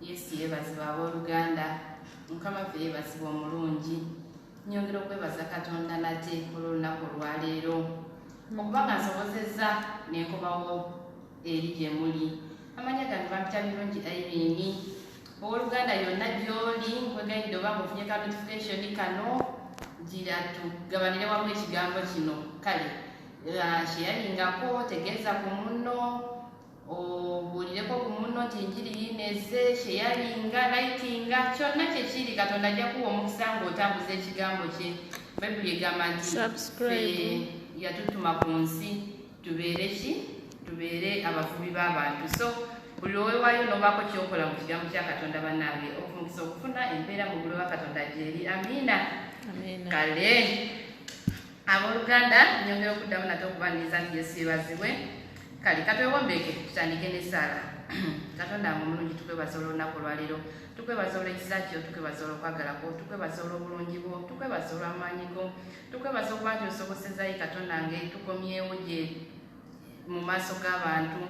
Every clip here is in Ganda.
Yesu yeebazibwa abooluganda, Mukama ffe yeebazibwa omulungi. Nyongera okwebaza Katonda nate olw'olunaku olwaleero okuba nga nsobozezza n'enkomawo eri gye muli. Amanya gange bampita birungi Irene. Owooluganda yonna gy'oli nkwegayidde oba ng'ofunye ka notification kano gira tugabanire wamu ekigambo kino. Kale sheyalingako, tegeeza ku munno, obuulireko ku munno nti enjiri yineze, sheyalinga, likinga, kyonna kyekiri Katonda ajja kuwa omukisa ng'otambuza ekigambo kye. Bayibuli egamba nti yatutuma ku nsi tubeere ki? Tubeere abavubi b'abantu. So buli owewaayo n'obaako kyokola mu kigambo kya Katonda bannange okumukisa okufuna embeera mu buli wa Katonda gyeri. Amiina. Kale abooluganda nyongera okuddamu nate okubaniriza nti Yesu yeebazibwe. Kale katwewombeeke tutandike n'essaala. Katonda omulungi tukwebaza olw'olunaku olwaleero, tukwebaza olw'ekisa kyo, tukwebaza olw'okwagala kwo, tukwebaza olw'obulungi bwo, tukwebaza olw'amaanyi go, tukwebaza okuba nti osobosezaayo Katonda nge tukomyewo gye mu maaso g'abantu,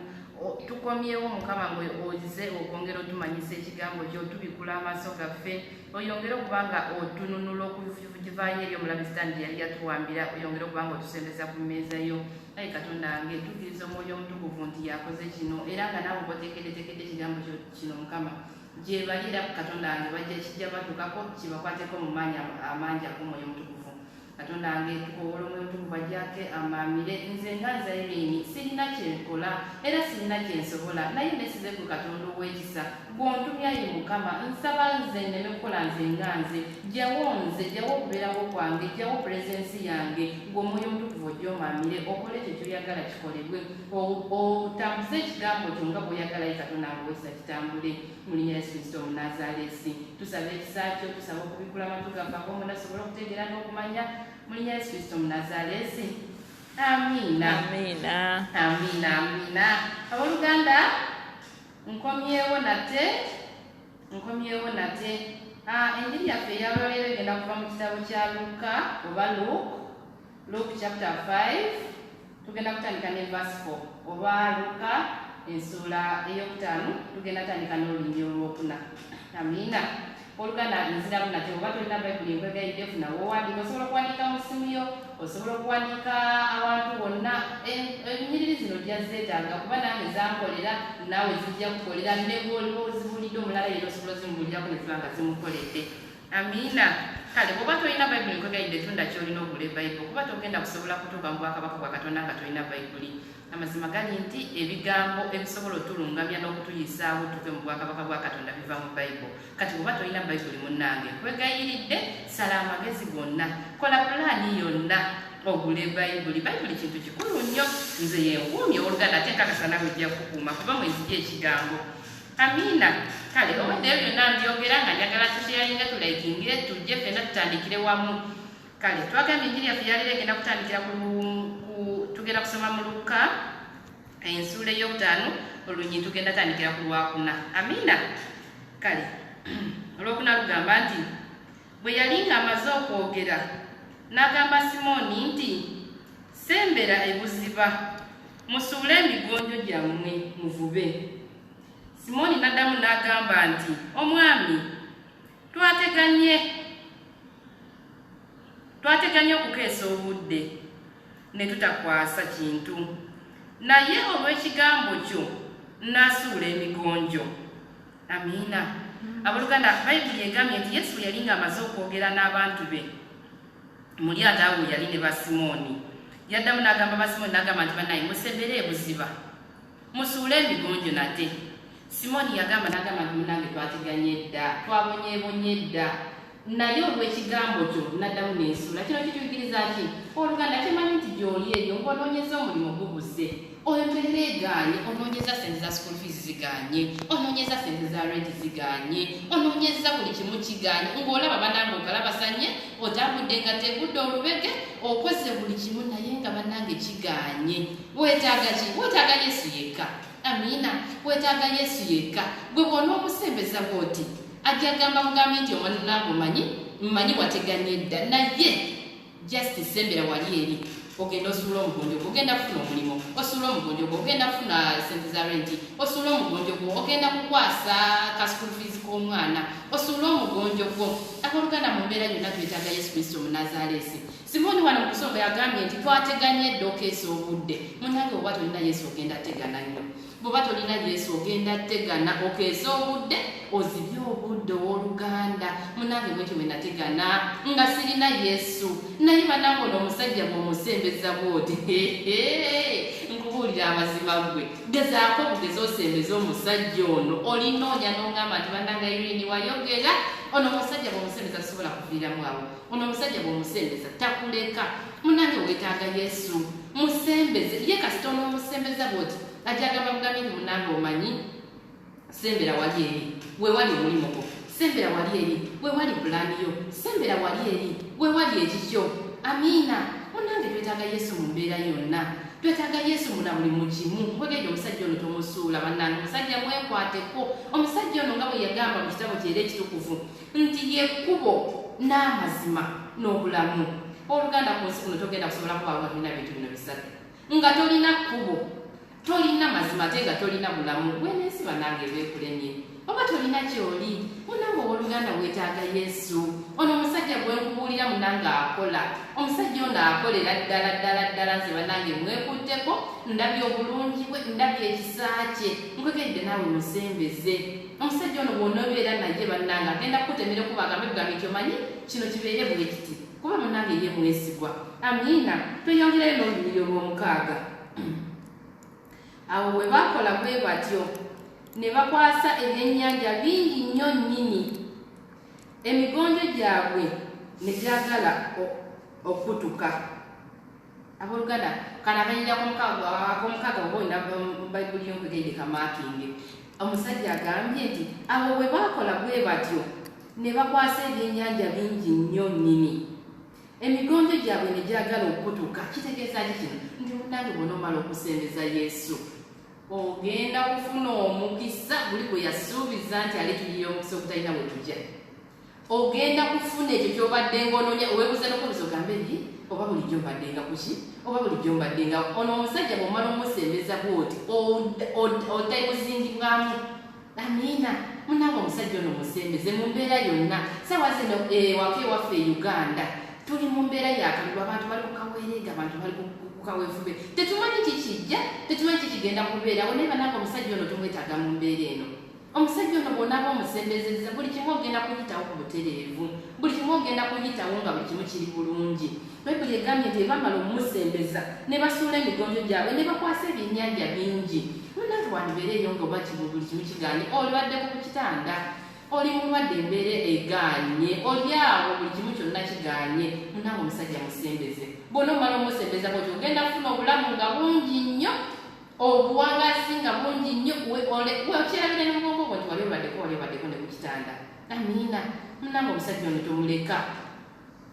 tukomyewo Mukama ngwe ozize okwongera otumanyisa ekigambo kyo, tubikula amaaso gaffe, oyongere okuba nga otununula okuvaayo eri omulabi Sitaani gye yali yatuwambira, oyongere okuba nga otusembeza ku mmeeza yo. Ayi Katonda nge tukkiriza Omwoyo Omutukuvu nti yakoze kino era nga naawe ng'oteekeddeko ekigambo kino Mukama gyebalira Katonda nge bajja kijja batukako kibakwateko mu maanyi amangi ag'Omwoyo Omutukuvu. Katonda nge tukowola Omwoyo Omutukuvu ajjake amaamire. Nze nga Irene sirina kyenkola era sirina kyensobola, naye nesize ku Katonda ow'ekisa gw'ontumyayo Mukama. Nsaba nze nneme kukola nze nga nze, gyawo nze, gyawo okubeerawo kwange, gyawo purezensi yange, gw'Omwoyo Omutukuvu ojja omaamire okole ekyo kyoyagala kikolebwe, otambuze ekigambo kyo nga bw'oyagalayo Katonda nga ow'ekisa kitambule mu linnya Yesu Kristo Omunnazaaleesi. Tusaba ekisa kyo, tusaba okubikula amatu gaffe ag'omunda asobole okutegeera n'okumanya mu linnya Yesu Kristo Omunnazaaleesi. Amiina. Amiina. Amiina. Amiina. Abooluganda nkomyewo nate. Enjiri yaffe eyalwaleero egenda kuva mu kitabo kya Luka oba Luke chapter 5 tugenda kutandika ne verse 4 oba Luka ensuula ey'okutaano tugenda tandika n'olulimi olwokuna. Amiina. Oluganda nziramu nate oba tolina Bayibuli nkwegayidde funa w'owandiika, osobola okuwandiika mu ssimu yo, osobola okuwandiika abantu bonna. Ennyiriri zino ojja zeetaaga kuba nange zankolera naawe zijja kukolera, ne bw'oliba ozibuulidde omulala era osobola ozimubuulirako ne ziba nga zimukoledde. Amiina. Kale bw'oba tolina Bayibuli nkwegayidde tunda ky'olina ogula Bayibuli kuba togenda kusobola kutuuka mu bwakabaka bwa Katonda nga tolina Bayibuli. Amazima gali nti ebigambo ebisobola otulungamya n'okutuyisaawo tuve mu bwakabaka bwa Katonda biva mu Bayibuli. Kati bw'oba tolina Bayibuli munnange nkwegayiridde, sala amagezi gonna, kola pulaani yonna ogule Bayibuli. Bayibuli kintu kikulu nnyo. Nze yenkuumye owooluganda ate nkakasa nawe ojja kukuuma kuba mwezigye ekigambo. Amiina. Kale obaddeyo byonna mbyogera nga njagala tusheyalinga tulaikingire tujje ffenna tutandikire wamu. Kale twagambye enjiri yaffe yaleero egenda kutandikira tugenda kusoma mu Luka ensuula ey'okutaano olunyi tugenda tandikira ku lwakuna. Amiina. Kale olwokuna lugamba nti bwe yali ng'amaze okwogera n'agamba Simooni nti sembera ebuziba musuule emigonjo gyammwe muvube. Simooni n'addamu n'agamba nti Omwami, twateganye okukeesa obudde ne tutakwasa kintu, naye olw'ekigambo kyo naasuula emigonjo. Amiina. Abooluganda Bayibuli egambye nti Yesu yali ng'amaze okwogera n'abantu be mu lyato awo yali ne ba Simooni. Yaddamu n'agamba ba Simooni n'agamba nti bannaye musembere ebuziba musuule emigonjo nate. Simooni yagamba n'agamba nti munnange twateganye dda, twabonyeebonye dda, naye olw'ekigambo kyo n'addamu n'ensuula. Kino kituyigiriza ki? Oluganda kimanyi nti gy'oli eyo ng'onoonyeza omulimu gubuze, oyo tereegaanye, onoonyeza sente za school fees zigaanye, onoonyeza sente za rent zigaanye, onoonyeza buli kimu kigaanye, ng'olaba bannange ogalabasanye, otambudde nga tegudde olubege, okoze buli kimu naye nga bannange kigaanye. Weetaaga ki? Weetaaga Yesu yekka. Amiina. Weetaaga Yesu yekka. Gwe bw'onoomusembeza bw'oti ajja agamba mugambye nti omwana omanyi wateganye dda, naye just sembera wali eri ogenda osuula omugonjo gwo ogenda kufuna omulimu osuula omugonjo gwo ogenda kufuna sente za renti osuula omugonjo gwo ogenda kukwasa ka school fees k'omwana osuula omugonjo gwo aboluganda mu mbeera yonna twetaaga yesu kristo omunazaalesi Simoni wano kusomba yagambye nti twateganye edda okeesa obudde munange oba tolina yesu ogenda tegana nnyo bw'oba tolina yesu ogenda tegana okeesa obudde ozibye obudde ow'oluganda munange bwetyo bwe nategana nga sirina yesu naye banange ono omusajja bw'omusembeza bw'oti nkubuulira amazima gwe gezaako bugezi osembeza omusajja ono olinoonya n'ongamba nti banange Irene wayogera ono omusajja bw'omusembeza tasobola kuviiramu awo ono omusajja bw'omusembeza takuleka munange weetaaga yesu musembeze ye kasita onoomusembeza bw'oti ajagamba mugambe nti munange omanyi sembera wali eri weewali omulimu gwo sembera wali eri weewali pulaani yo sembera wali eri weewali ekikyo amiina munange twetaaga yesu mu mbeera yonna twetaaga yesu muna buli mu kimu nkwegeja omusajja ono tomusuula bannange omusajja mwekwateko omusajja ono nga bwe yagamba mu kitabo kyera ekitukuvu nti yekkubo n'amazima n'obulamu oluganda ku nsi kuno togenda kusobola kubaawo nga tulina bintu bino bisatu nga tolina kkubo tolina mazima ate nga tolina bulamu bwenensi bannange beekulemye oba tolina kyoli munange ow'oluganda weetaaga yesu ono omusajja gwenkubuulira munange akola omusajja ono akolera ddala nze bannange mwekutteko ndabye obulungi bwe ndabye ekisa kye nkwekedde naawe musembeze omusajja ono bw'onoobeera naye bannange agenda kukutemera okuba agambe bugambe nti omanyi kino kibeere bwe kiti kuba munange ye mwesigwa amiina tweyongerayo n'olubiri olw'omukaaga awo bwe bakola bwe batyo ne bakwasa ebyennyanja bingi nnyo nnyini emigonjo gyabwe ne gyagala okutuka abooluganda kana akanyira ak'omukaaga oba olina bayibuli yonkwegende kamaakinge omusajja agambye nti awo bwe bakola bwe batyo ne bakwasa ebyennyanja bingi nnyo nnyini emigonjo gyabwe ne gyagala okutuka kitegeeza ki kino nti munange bw'onoomala okusembeza yesu ogenda kufuna omukisa buli kwe yasuubiza nti ali tuyiye omukisa obutalina we tujja ogenda kufuna ekyo kyobadde ngaonoonya oweebuuza n'okubuuza ogambe eri oba bulijjo mbaddenga kuki oba bulijjo mbaddenga ono omusajja bw'omala omusembeza bw'oti otayibuzingibwamu amiina munange omusajja ono musembeze mu mbeera yonna saawa zino waka ewaffe e Uganda tuli mu mbeera yakalulu abantu bali kukaweerega abantu bali kukaweefube tetumanyi kikijja tetumanyi kikigenda kubeerawo naye banange omusajja ono tumwetaaga mu mbeera eno omusajja ono bw'onaaba omusembezeza buli kimu ogenda kuyitawo ku butereevu buli kimu ogenda kuyitawo nga buli kimu kiri bulungi bayibuli egambye nti ebamala omumusembeza ne basuula emigonjo gyabwe ne bakwasa ebyennyanja bingi munange wandibeera eyo nga oba buli kimu kigaanye olibadde ku kitanda oli mulwadde embeera egaanye oli awo buli kimu kyonna kigaanye munange omusajja musembeze bw'onoomala omusembeza bwotyo ogenda kufuna obulamu nga bungi nnyo obuwangazi nga bungi nnyo wekyerabira n'obwongo bwo nti wali obaddeko ne ku kitanda amiina munange omusajja ono tomuleka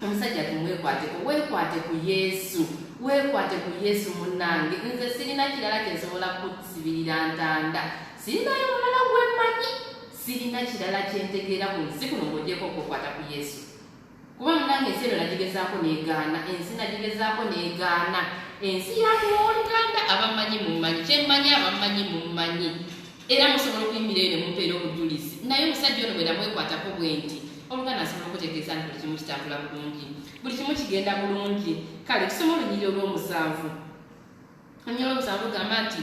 omusajja tumwekwateko weekwate ku yesu weekwate ku yesu munange nze sirina kirala kyensobola kusibirira ntanda sirinayo mulala gwemmanyi sirina kirala kyentegeera ku nsi kuno ng'ogyeko okukwata ku yesu kuba munange ensi eno nagigezaako n'egaana ensi nagigezaako n'egaana ensi yakuwooluganda abamanyi mummanyi kyemmanyi abamanyi mummanyi era musobola okuyimirira ne mumpeera obujulizi naye omusajja ono bwe namwekwatako bwe nti oluganda asobola okutegeeza nti buli kimu kitambula bulungi buli kimu kigenda bulungi kale tusoma olunyiri olw'omusanvu olunyiri olw'omusanvu gamba nti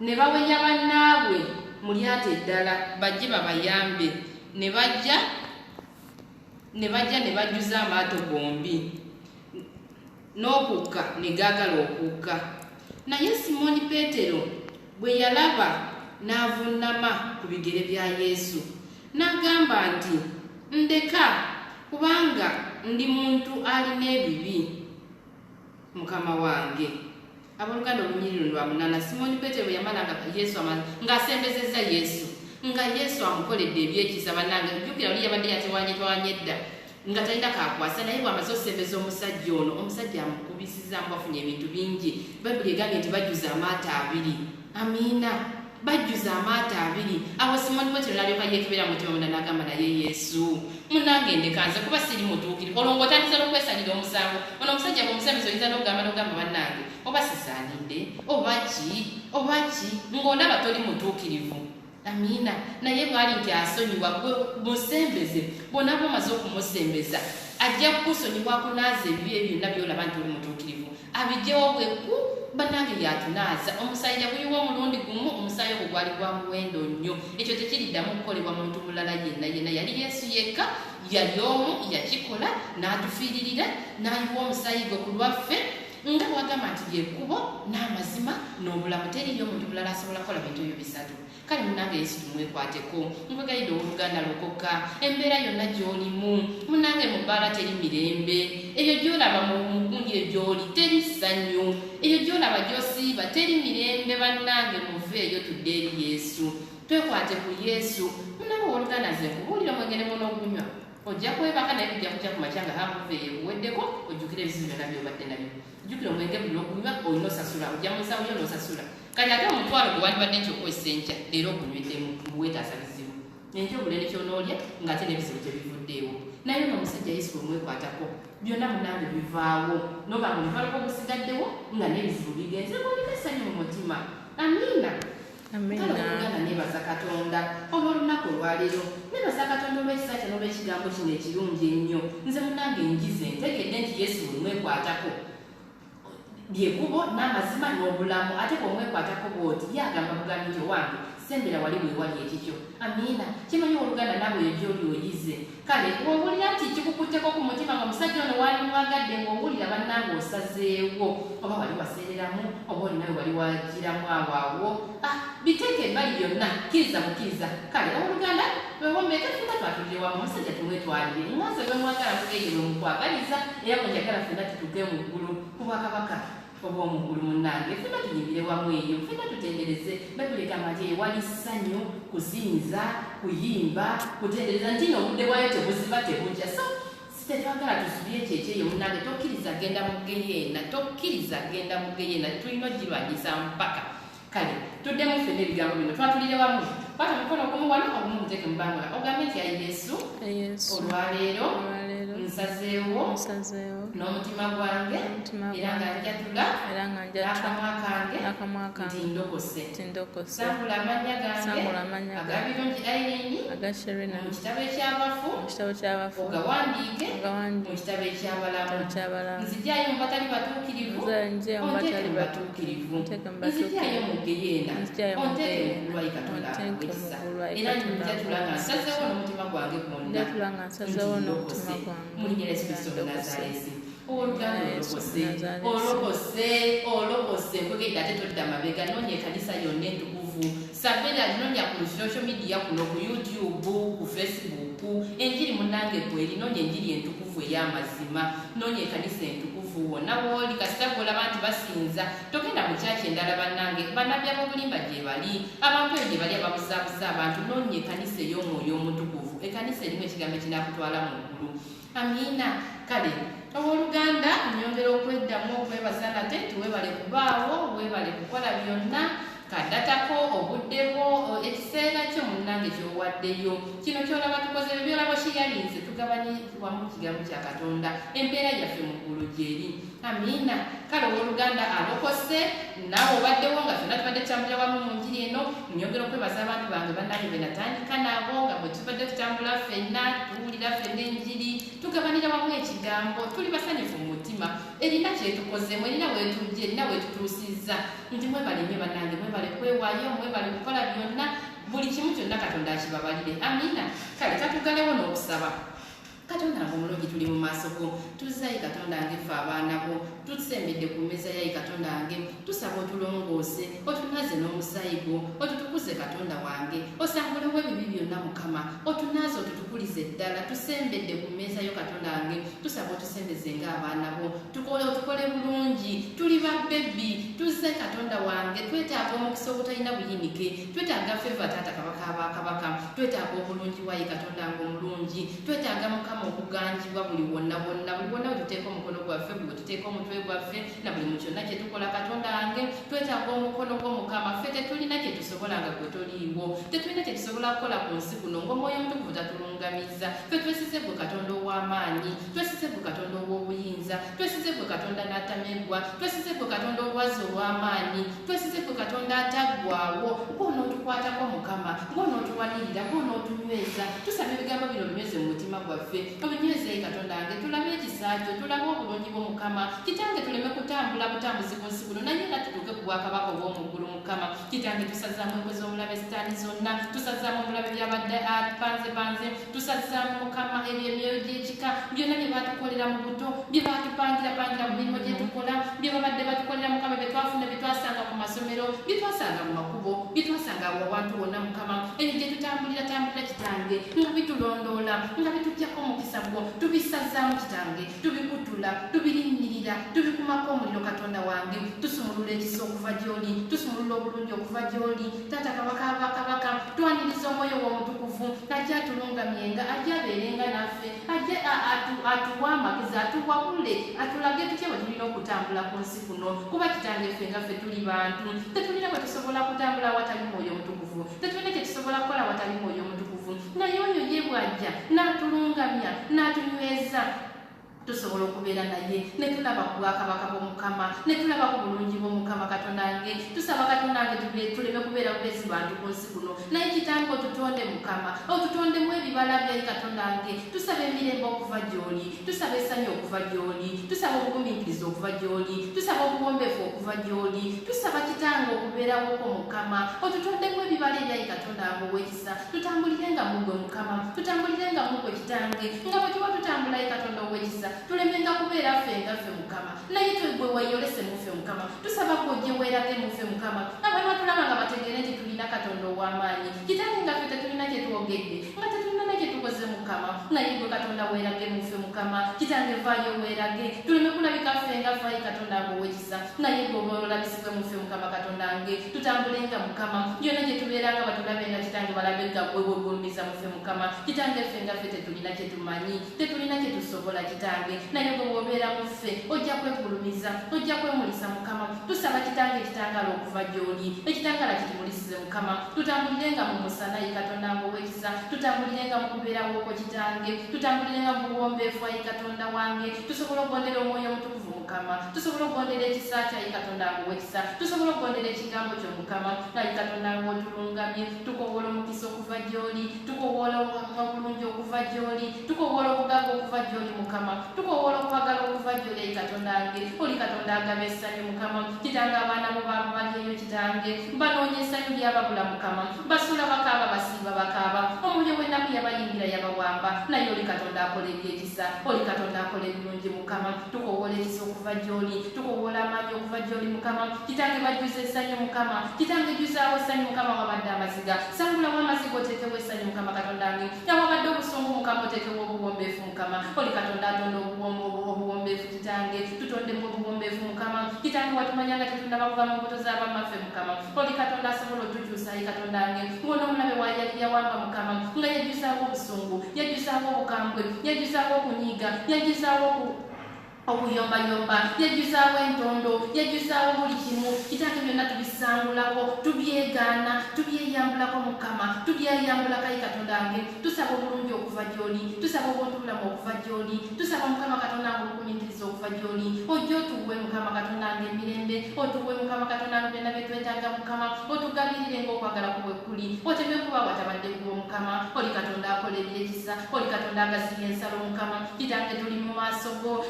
ne bawenya bannaabwe mu lyato eddala bajje babayambe ne bajja ne bajjuza amaato gombi n'okukka ne gaagala okukka naye Simoni Peetero bwe yalaba n'avunnama ku bigere bya Yesu n'agamba nti ndeka kubanga ndi muntu alina ebibi mukama wange abooluganda olunyiriro lwa munana Simoni Peetero bwe yamalanga Yesu ng'asembezezza Yesu nga Yesu amukoledde ebyekisa bannange jjukira oli yabadde yatewanyetwanye dda nga talina kakwasa naye bw'amaze osembeza omusajja ono omusajja amukubisizaamu bafunye ebintu bingi bayibuli egambye nti bajjuza amaato abiri amiina bajjuza amaato abiri awo Simoni Petero n'alyoka yeekebera mu mutima munda n'agamba naye Yesu munnange ndekanze kuba siri mutuukirivu olwo ng'otandika n'okwesalira omusango ono omusajja bw'omusamiza oyinza n'okugamba bannange oba sisaanidde oba ki ng'ondaba toli mutuukirivu. Amiina. Naye bwali nti asonyiwa musembeze bw'onaaba omaze okumusembeza ajja kukusonyiwa akunaaza ebibi byonna by'olaba nti oli mutuukirivu abijjewo bweku bannange yatunaaza omusaayi yaguyiwa omulundi gumu omusaayi ogwo gwali gwa muwendo nnyo ekyo tekiriddamu kukolebwa muntu mulala yenna yali Yesu yekka yali omu yakikola n'atufiiririra n'ayiwa omusaayi gwe ku lwaffe nga bwagamba nti lyekkubo n'amazima n'obulamu teriyo omuntu mulala asobola kukola bintu ebyo bisatu. Kale munnange Yesu tumwekwateko nkwegayidde owooluganda lokoka embeera yonna gy'olimu munnange mu bbaala teri mirembe eyo gy'olaba mu mugundi egy'oli teri ssanyu eyo gy'olaba gy'osiiba teri mirembe bannange muveeyo tudde eri Yesu twekwate ku Yesu. Munnange owooluganda nze nkubuulira omwenge n'ogunywa ojja kwebaka naye kujja kujja ku makya nga hakuveeyo buweddeko ojjukira ebizibu byonna by'obadde nabyo jjukira omwenge buli okunywa olina osasula ojja mu nsawo yo n'osasula kati ate omutwalo gwe wandibadde nti okwesa enkya leero ogunywedemu buweetaasa bizibu enkya obulere kyonoolya ng'ate n'ebizibu tebivuddeewo naye n'omusajja Yesu omwekwatako byonna munange bivaawo noba nga omutwalo gwo gusigaddewo nga n'ebizibu bigenze ng'olina essanyu mu mutima. Amiina. Kale neebaza Katonda olw'olunaku olwaleero neebaza Katonda olw'ekisa kye n'olw'ekigambo kino ekirungi ennyo nze munange njize ntegedde nti Yesu omwekwatako lyekkubo n'amazima n'obulamu ate bw'omwekwatako bw'oti yagamba bugambi nti owange sembera wali weewali ekikyo. Amiina. Kimanyi oluganda naawe eyo gy'oli oyize kale wowulira nti kikukutteko ku mutima nga omusajja ono waali mwagadde ng'owulira bannange osazeewo oba wali waseereramu oba olinawe wali wagiramu awo biteeke ebbali byonna kkiriza bukkiriza. Kale oluganda wewombeke ffenna twatulire wamu omusajja tumwetwalire nganze lwe mwagala mugeye lwe mukwagaliza era mwenjagala ffenna tutuuke mu ggulu ku bwakabaka oba omugulu munnange ffenna tuyimbire wamu eyo ffenna tutendereze bakulegamba nti ewali ssanyu kuzinza kuyimba kutendereza nti n'obudde bwayo tebuziba tebujja so tetwagala tusubye kyekyeyo munnange tokkiriza genda mu geyeena tulina ogirwanyisa mpaka. Kale tuddemu ffenna ebigambo bino twatulire wamu kwata mukono ogumu wano ogumu muteeke mubangula ogambe nti ayi Yesu olwaleero nsazeewo n'omutima gwange era nga njatula n'akamwa kange nti ndokose sangula amannya gange agabirungi Irene mu kitabo ekyabafu ogawandiike mu kitabo ekyabalamu nzijjayo mu batali batuukirivu onteeke mu batuukirivu nzijjayo mu geyeena onteeke mu ggulu Katonda akwesa era njatula nga nsazeewo n'omutima gwange gwonna ndokose mu linnya lya Yesu Kristo Nazareti. Olokose nkwegedde ate todda mabega noonya ekkanisa yonna entukuvu sabera noonya ku social media kuno ku YouTube ku Facebook enjiri munnange kweri noonya enjiri entukuvu ey'amazima noonya ekkanisa entukuvu wonna wooli kasita golaba nti basinza togenda mu kyaki endala bannange bannabbi ab'obulimba gye bali abantu eyo gye bali ababuzaabuza abantu noonya ekkanisa ey'omwoyo omutukuvu ekkanisa erimu ekigambo ekinaakutwala mu ggulu. Amiina. Kale owooluganda nyongera okweddamu okwebaza nate tuwebale kubaawo weebale kukola byonna kaddatako obuddebo ekiseera kyo munnange kyowaddeyo kino kyolaba tukoze byolaba kiyalinze tugabanye wamu kigambo kya Katonda embeera yaffe mu ggulu gyeri. Amiina. Kale owooluganda alokose naawe obaddewo nga ffenna tubadde tutambulira wamu mu njiri eno nyongera okwebaza abantu bange bannange be natandika nabo nga bwe tubadde tutambula ffenna tuwulira ffenna enjiri tugabanira wamu ekigambo tuli basanyufu mu mutima erina kyetukozemu erina weetujja erina weetutuusizza nti mwebale nnyo bannange mwebale kwewaayo mwebale kukola byonna buli kimu kyonna Katonda akibabalire. Amiina. Kale katugalewo n'okusaba. Katonda ngo omulungi tuli mu maaso go tuzaayi Katonda nge ffe abaana bo tusembedde ku mmeeza yayi Katonda nge tusaba otulongoose otunaze n'omusaayi gwo otutukuze Katonda wange osangulewo ebibi byonna Mukama otunaaze otutukulize ddala tusembedde ku mmeeza yo Katonda nge tusaba otusembeze ng'abaana bo otukole bulungi tuli babbebi tuzze Katonda wange twetaaga omukisa obutalina buyinike twetaaga ffeva taata kabaka abakabaka twetaaga obulungi wayi Katonda ngo omulungi twetaaga Mukama mukama okuganjibwa buli wonna wetuteeka omukono gwaffe buli wetuteeka omutwe gwaffe na buli mu kyonna kyetukola katonda wange twetaaga omukono gw'omukama ffe tetulina kyetusobola nga gwe toliiwo tetulina kyetusobola kukola ku nsi kuno ng'omwoyo omutukuvu tatulungamiza ffe twesize gwe katonda ow'amaanyi twesize gwe katonda ow'obuyinza twesize gwe katonda n'atameggwa twesize gwe katonda olwazi olw'amaanyi twesize gwe katonda ataggwaawo ng'onootukwatako mukama ng'onootuwanirira ng'onootunyweza tusaba ebigambo bino binyweze mu mutima gwaffe obinyweze katonda wange tulabe ekisa kyo tulabe obulungi bw'omukama kitange tuleme kutambula butambuzi ku nsi kuno naye era tutuuke ku bwakabaka obw'omuggulu mukama kitange tusazaamu enkwe z'omulabe sitaani zonna tusazaamu omulabe byabadde panze tusazaamu mukama ebyemyoyo gy'ekika byonna bye baatukolera mu buto bye baatupangira mu mirimu gye tukola bye babadde batukolera mukama bye twafuna bye twasanga mu masomero bye twasanga mu makubo bye twasanga awantu wonna mukama ebyo gye tutambulira kitange nga bitulondoola nga bituggyako omukisa gwo tubisazaamu kitange tubikutula tubirinnyirira tubikumako omuliro katonda wange tusumulula ekisa okuva gy'oli tusumulula obulungi okuva gy'oli taata kabaka abakabaka twaniriza omwoyo w'omutukuvu ajja atulungamyenga ajja abeerenga naffe ajja atuwa amagezi atuwabule atulage tutya bwe tulina okutambula ku nsi kuno kuba kitange ffe nga ffe tuli bantu tetulina bwe tusobola kutambula awatali mwoyo omutukuvu tetulina kye tusobola kukola awatali mwoyo omutukuvu naye oyo ye bw'ajja n'atulungamya n'atunyweza tusobola okubeera naye ne tulaba ku bwakabaka bw'omukama ne tulaba ku bulungi bw'omukama katonda wange tusaba katonda wange tuleme kubeera bugezi bantu ku nsi kuno naye kitange otutonde mukama otutondemu ebibala byayi katonda wange tusaba emirembe okuva gy'oli tusaba essanyu okuva gy'oli tusaba obugumiikiriza okuva gy'oli tusaba obuwombeefu okuva gy'oli tusaba kitange okubeerawoko mukama otutondemu ebibala ebyayi katonda wange ow'ekisa tutambulirenga mu gwe mukama tutambulirenga mu gwe kitange nga bwe tuba tutambulayi katonda ow'ekisa tulemenga kubeera ffe nga ffe mukama naye twegwe weyolese muffe mukama tusaba kwojje weerage muffe mukama abantu batulaba nga bategeere nti tulina katonda ow'amaanyi kitange nga ffe tetulina kye twogedde nga tetulina nakye tukoze mukama naye gwe katonda weerage muffe mukama kitange vaayo weerage tuleme kulabika ffe nga faayi katonda ngo ow'ekisa naye gwe olabisibwe muffe mukama katonda wange tutambulenga mukama byonna gye tubeeranga batulabenga kitange balabe nga gwe wegulumiza muffe mukama kitange ffe nga ffe tetulina kye tumanyi tetulina kye tusobola kitange naye gwe bw'obeera mu ffe ojja kwegulumiza ojja kwemulisa mukama tusaba kitange ekitangaala okuva gy'oli ekitangaala kitumulisize mukama tutambulirenga mu musana yi katonda nga ow'ekisa tutambulirenga mu kubeerawoko kitange tutambulirenga mu buwombeefu ayi katonda wange tusobola okugondera omwoyo omutukuvu mukama tusobola okugondera ekisa kyayi katonda nga ow'ekisa tusobola okugondera ekigambo kyo mukama ayi katonda nga otulungamye tukowoola omukisa okuva gy'oli tukowoola obulungi okuva gy'oli tukowoola obugagga okuva gy'oli mukama tukowoola okwagala okuva gy'oli ayi katonda wange oli katonda agaba essanyu mukama kitange abaana bo baabo balyeyo kitange banoonya essanyu lyababula mukama basula bakaaba basiiba bakaaba omulyo w'ennaku yabayingira yabawamba naye oli katonda akola ebyekisa oli katonda akola ebirungi mukama tukowoola ekisa okuva gy'oli tukowoola amaanyi okuva gy'oli mukama kitange bajjuza essanyu mukama kitange jjuzaawo essanyu mukama wabadde amaziga sangulawo amaziga oteekewo essanyu mukama katonda wange awabadde obusungu mukama oteekewo obuwombeefu mukama oli katonda atonda obuwombeefu kitange tutondemu obuwombeefu mukama kitange watumanyanga tetundaba kuva mu mbuto z'abamaffe mukama oli katonda asobola otukyusa ayi katonda wange ng'ona omulabe yawamba mukama nga yajjuzaawo obusungu yajjuzaawo obukambwe yajjuzaawo okunyiiga yajjuzaawo okuyombayomba yajjuzaawo entondo yajjuzaawo buli kimu kitange byonna tubisangulako tubyegaana tubyeyambulako mukama tubyeyambulako ayi katonda wange tusaba obulungi okuva gy'oli tusaba obwontubulamu okuva gy'oli tusaba mukama katonda wange olukumiikiriza okuva gy'oli ojja otuwe mukama katonda wange emirembe otuwe mukama katonda wange byonna bye twetaaga mukama otugabirire ng'okwagala kubwe kuli oteme kuba watabadde kuba mukama oli katonda akola ebyekisa oli katonda agaziya ensalo mukama kitange tuli mu maaso go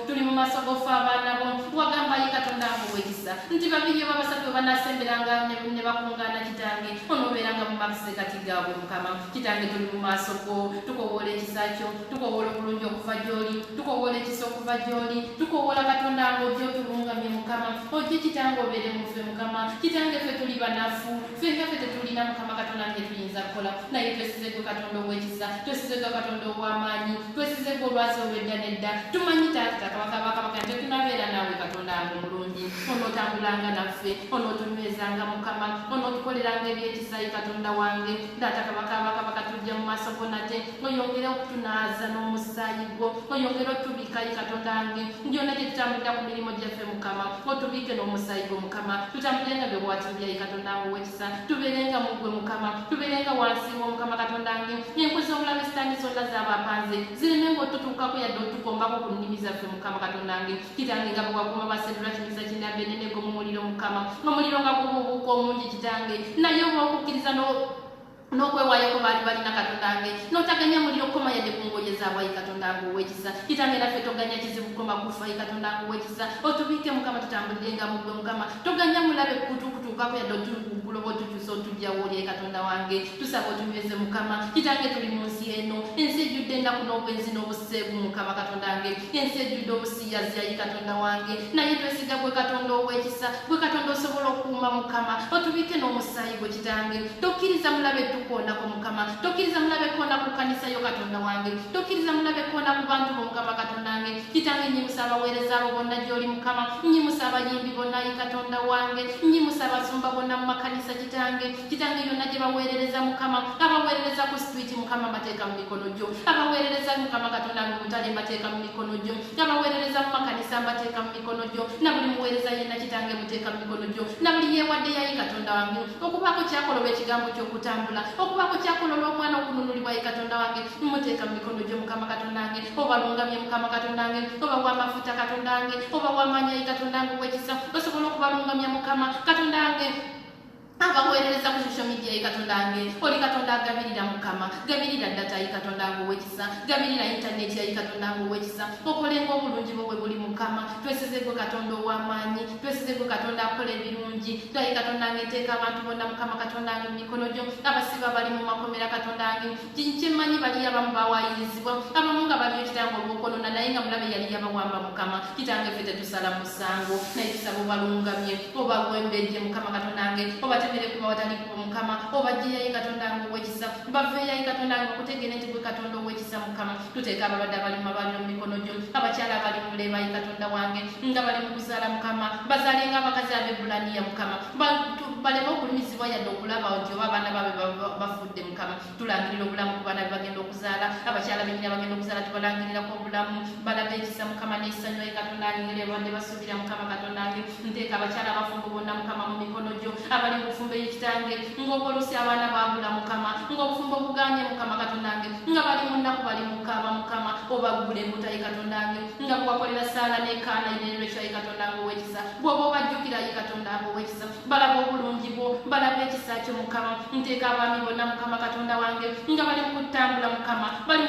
sogofa abaana bo wagamba ye katonda ngo ow'ekisa nti babiri oba basatu banaasemberanga ne bakungaana kitange onoobeeranga mu makise kati gaabwe mukama kitange tuli mu maaso go tukowoola ekisa kyo tukowoola obulungi okuva gy'oli tukowoola ekisa okuva gy'oli tukowoola katonda ngo ojje otulungamye mukama ojje kitange obeere muffe mukama kitange ffe tuli banafu ffe nga ffe tetulina mukama katonda nge tuyinza kukola naye twesize gwe katonda ow'ekisa twesize gwe katonda ow'amaanyi twesize gwe olwazi olw'edda n'edda tumanyi taata kabaka bakama kanje tunabeera naawe katonda wange omulungi onootambulanga naffe onootunywezanga mukama onootukoleranga ebyekisa katonda wange ndaata kabaka katujja mu maaso go nate oyongere okutunaaza n'omusaayi gwo oyongere otubika katonda wange byonna gye tutambulira ku mirimu gyaffe mukama otubike n'omusaayi gwo mukama tutambulenga bye bwatubya katonda wange ow'ekisa tubeerenga mu gwe mukama tubeerenga wansi wo mukama katonda wange enkwe z'omulabe sitaani zonna z'abapanze ziremenga otutuukako yadde otukombako ku nnimi zaffe mukama katonda wange kitange nga bwewaguma basedula kimisa kinabbe nenego mu muliro mukama omuliro nga gububuuka omungi kitange naye obwokukkiriza n'okwewaayo ko baali balina katonda wange n'otaganya muliro koma yadde ku ngoye zaabwe katonda wange ow'ekisa kitange naffe toganya kizibu koma kufa katonda wange ow'ekisa otubiike mukama tutambulirenga mu gwe mukama toganya mulabe kutuukaako yadde otuguloba otukyusa otujjawo oli katonda wange tusaba otunyweze mukama kitange tuli mu nsi eno ensi ejjudde ennaku n'obwenzi n'obuseegu mukama katonda wange ensi ejjudde obusiyaziyayi katonda wange naye twesiga gwe katonda ow'ekisa gwe katonda osobola okuuma mukama otubiike n'omusaayi gwe kitange tokkiriza mulabe tukoonako mukama tokkiriza mulabe koona ku kanisa yo katonda wange tokkiriza mulabe koona ku bantu bo mukama katonda wange kitange nyimusa abaweereza abo bonna gy'oli mukama nyimusa abayimbi bonna yi katonda wange nyimusa abasumba bonna mu makanisa kitange yonna gye baweerereza mukama abaweerereza ku street mukama bateeka mu mikono gyo abaweerereza mukama katonda wange butale bateeka mu mikono gyo abaweerereza mu makanisa bateeka mu mikono gyo na buli muweereza yenna kitange muteeka mu mikono gyo na buli yeewadde yayi katonda wange okubaako kyakoloba ekigambo ky'okutambula okubaako kyakolola omwana okununulibwa yi katonda wange muteeka mu mikono gyo mukama katonda wange obalungamye mukama katonda wange oba w'amafuta katonda wange oba w'amaanyi yi katonda wange ow'ekisa osobola okubalungamya mukama katonda wange abaweerereza ku social media yi katonda wange oli katonda agabirira mukama gabirira data yi katonda wange ow'ekisa gabirira intaneti yi katonda wange ow'ekisa okolenga obulungi bwo bwe buli mukama twesize gwe katonda ow'amaanyi twesize gwe katonda akola ebirungi twayi katonda wange nteeka abantu bonna mukama katonda wange mu mikono gyo abasiba bali mu makomera katonda wange kyemmanyi bali abamu bawayirizibwa abamu nga bali ekitange olw'okonona naye nga mulabe yali yabawamba mukama kitange ffe tetusala musango naye tusaba obalungamye obagwembejje mukama katonda wange obatemere kuba watali kuba mukama obajjeyayi katonda wange ow'ekisa baveeyayi katonda wange okutegeera nti gwe katonda ow'ekisa mukama tuteeka abalwadde abali mu mabaliro mu mikono gyo abakyala abali mu lebayi katonda wange nga bali mu kuzaala mukama bazaale nga abakazi ab'ebulaniya mukama baleme okulumizibwa yadde okulaba nti oba abaana babe bafudde mukama tulangirira obulamu ku baana bagenda okuzaala abakyala bennyina bagenda okuzaala tubalangirirako obulamu balabe ekisa mukama n'essanyu ayi katonda wange ngeri abadde basuubira mukama katonda wange nteeka abakyala abafumbo bonna mukama mu mikono gyo abali mu bufumbo ekitange ng'obulusi abaana baabula mukama ng'obufumbo buganye mukama katonda wange nga bali mu nnaku bali mukaaba mukama obaggula embuto ayi katonda wange nga bwakolera saala n'ekaana inererwekyo ayi katonda wange ow'ekisa bw'oba obajjukira ayi katonda wange ow'ekisa balaba obulungi bwo balaba ekisa kyo mukama nteeka abaami bonna mukama katonda wange nga bali mu kutambula mukama bali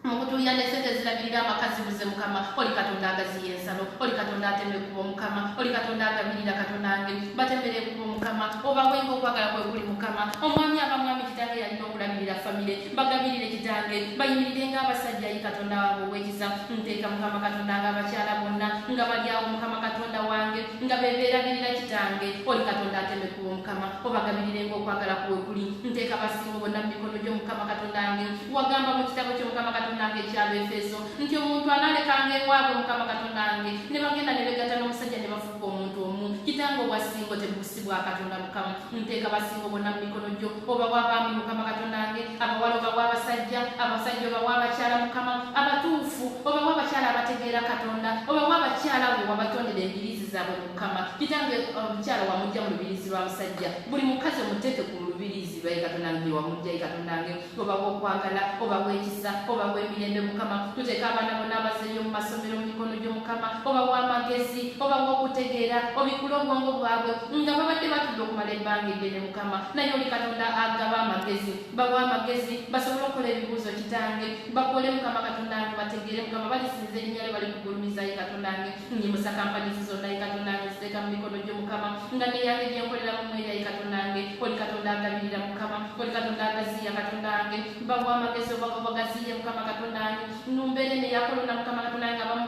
mukutuuya n'esente zirabirira amakazi buze mukama oli katonda agaziya ensalo oli katonda ateme kuba mukama oli katonda agabirira katonda wange batembere kuba mukama obawenga okwagala kwe kuli mukama omwami abamwami kitange yalina okulabirira famire bagabirire kitange bayimirirenga abasajja yi katonda wange ow'ekisa nteeka mukama katonda wange abakyala bonna nga balyawo mukama katonda wange nga bebeerabirira kitange oli katonda ateme kuba mukama obagabirirenga okwagala kwe kuli nteeka abasingo bonna mu mikono gy'omukama katonda wange wagamba mu kitabo ky'omukama katonda wange ekyabefeso nti omuntu analekanga ewaabwe mukama katonda wange ne bagenda ne begatta n'omusajja ne bafuuka omuntu omu kitange obwasingo tebusibwa katonda mukama nteeka abasingo bonna mu mikono gyo oba w'abaami mukama katonda wange abawala oba w'abasajja abasajja oba w'abakyala mukama abatuufu oba w'abakyala abategeera katonda oba w'abakyala abo wabatondera embiriizi zaabwe mukama kitange omukyala wamujja mu lubiriizi lwa musajja buli mukazi omuteeke ku lubiriizi lwaye katonda wange wamujja yi katonda wange oba bw'okwagala oba bw'ekisa oba bw'emirembe mukama tuteeka abaana bonna abazeeyo mu masomero mu mikono gy'omukama oba w'amagezi oba bw'okutegeera obikula obwongo bwabwe nga babadde batudde okumala ebbanga eddene mukama naye oli katonda agaba amagezi bawa amagezi basobole okukola ebibuuzo kitange bakole mukama katonda wange bategeere mukama balisinza erinnya lye bali kugulumiza yi katonda wange nyimusa kampanizi zonna yi katonda wange ziteeka mu mikono gy'omukama nga neyange gyenkolera mu mwera yi katonda wange oli katonda agabirira mukama oli katonda agaziya katonda wange bawa amagezi oba bagaziye mukama katonda wange numbeere neyakolona mukama katonda wange abamu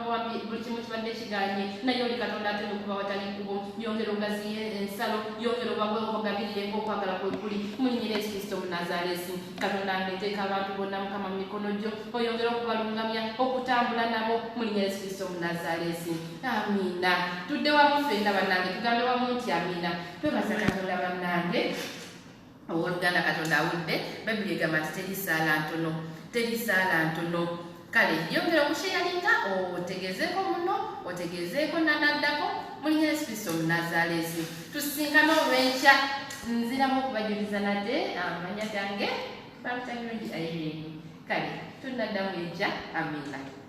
buli kimu kibadde kiganye naye oli katonda atenda okuba watali kubo yongera ogaziye ensalo yongera obagabirire ng'okwagala kwe kuli mu linnya lya Yesu Kristo Omunnazaaleesi Nazareti. Katonda ngeteeka abantu bonna Mukama mu mikono gyo, oyongera okubalungamya okutambula nabo mu linnya Yesu Kristo Omunazaaleti. Amiina. Tudde wamu ffenna bannange tugambe wamu nti amiina. Twebaza Katonda bannange. Owooluganda Katonda awudde, Bayibuli egamba nti teri ssaala ntono. Kale yongera okusheyalinga otegezeeko muno, otegezeeko nanaddako mu linnya Yesu Kristo Omunazaaleti. Tusinkana olw'enkya, nziramu okubajuliza nadde amannya gange Bamutangirungi Irene. Kale tunaddamu enkya. Amiina.